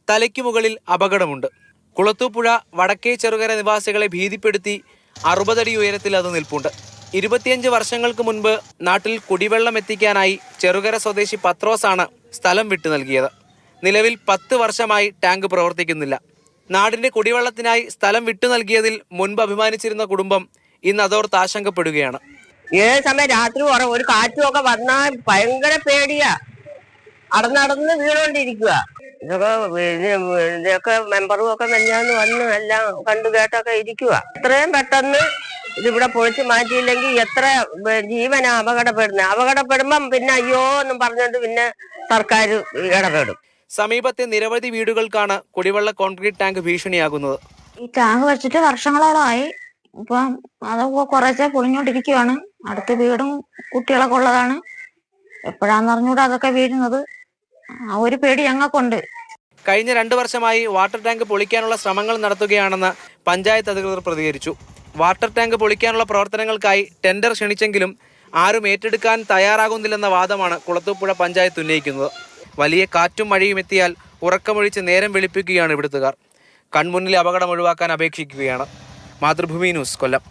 തലയ്ക്ക് മുകളിൽ അപകടമുണ്ട്. കുളത്തൂപ്പുഴ വടക്കേ ചെറുകര നിവാസികളെ ഭീതിപ്പെടുത്തി 60 അടി ഉയരത്തിൽ അത് നിൽപ്പുണ്ട്. 25 വർഷങ്ങൾക്ക് മുൻപ് നാട്ടിൽ കുടിവെള്ളം എത്തിക്കാനായി ചെറുകര സ്വദേശി പത്രോസാണ് സ്ഥലം വിട്ടു നൽകിയത്. നിലവിൽ 10 വർഷമായി ടാങ്ക് പ്രവർത്തിക്കുന്നില്ല. നാടിന്റെ കുടിവെള്ളത്തിനായി സ്ഥലം വിട്ടു നൽകിയതിൽ മുൻപ് അഭിമാനിച്ചിരുന്ന കുടുംബം ഇന്ന് അതോർത്ത് ആശങ്കപ്പെടുകയാണ്. ഏത് സമയം രാത്രി ഒരു കാറ്റുമൊക്കെ വന്നാൽ ഭയങ്കര പേടിയാ. നടന്ന് വീണോണ്ടിരിക്കുക. ഇതൊക്കെ മെമ്പറും ഒക്കെ മെഞ്ഞാന്ന് വന്ന് എല്ലാം കണ്ടു കേട്ടൊക്കെ ഇരിക്കുക. എത്രയും പെട്ടെന്ന് ഇതിവിടെ പൊളിച്ചു മാറ്റിയില്ലെങ്കിൽ എത്ര ജീവനാ അപകടപ്പെടുമ്പം പിന്നെ അയ്യോ എന്നും പറഞ്ഞിട്ട് പിന്നെ സർക്കാർ ഇടപെടും. സമീപത്തെ നിരവധി വീടുകൾക്കാണ് കുടിവെള്ള കോൺക്രീറ്റ് ടാങ്ക് ഭീഷണിയാകുന്നത്. ഈ ടാങ്ക് വെച്ചിട്ട് വർഷങ്ങളോളമായി. ഇപ്പം അതൊക്കെ കുറേശ്ശെ പൊളിഞ്ഞോണ്ടിരിക്കുകയാണ്. അടുത്ത വീടും കുട്ടികളൊക്കെ ഉള്ളതാണ്. എപ്പോഴാന്ന് അറിഞ്ഞൂടെ അതൊക്കെ വീഴുന്നത്. ആ ഒരു പേടി ഞങ്ങൾക്കുണ്ട്. കഴിഞ്ഞ 2 വർഷമായി വാട്ടർ ടാങ്ക് പൊളിക്കാനുള്ള ശ്രമങ്ങൾ നടത്തുകയാണെന്ന് പഞ്ചായത്ത് അധികൃതർ പ്രതികരിച്ചു. വാട്ടർ ടാങ്ക് പൊളിക്കാനുള്ള പ്രവർത്തനങ്ങൾക്കായി ടെൻഡർ ക്ഷണിച്ചെങ്കിലും ആരും ഏറ്റെടുക്കാൻ തയ്യാറാകുന്നില്ലെന്ന വാദമാണ് കുളത്തൂപ്പുഴ പഞ്ചായത്ത് ഉന്നയിക്കുന്നത്. വലിയ കാറ്റും മഴയും എത്തിയാൽ ഉറക്കമൊഴിച്ച് നേരം വെളുപ്പിക്കുകയാണ് ഇവിടുത്തുകാർ. കൺമുന്നിലെ അപകടം ഒഴിവാക്കാൻ അപേക്ഷിക്കുകയാണ്. മാതൃഭൂമി ന്യൂസ്, കൊല്ലം.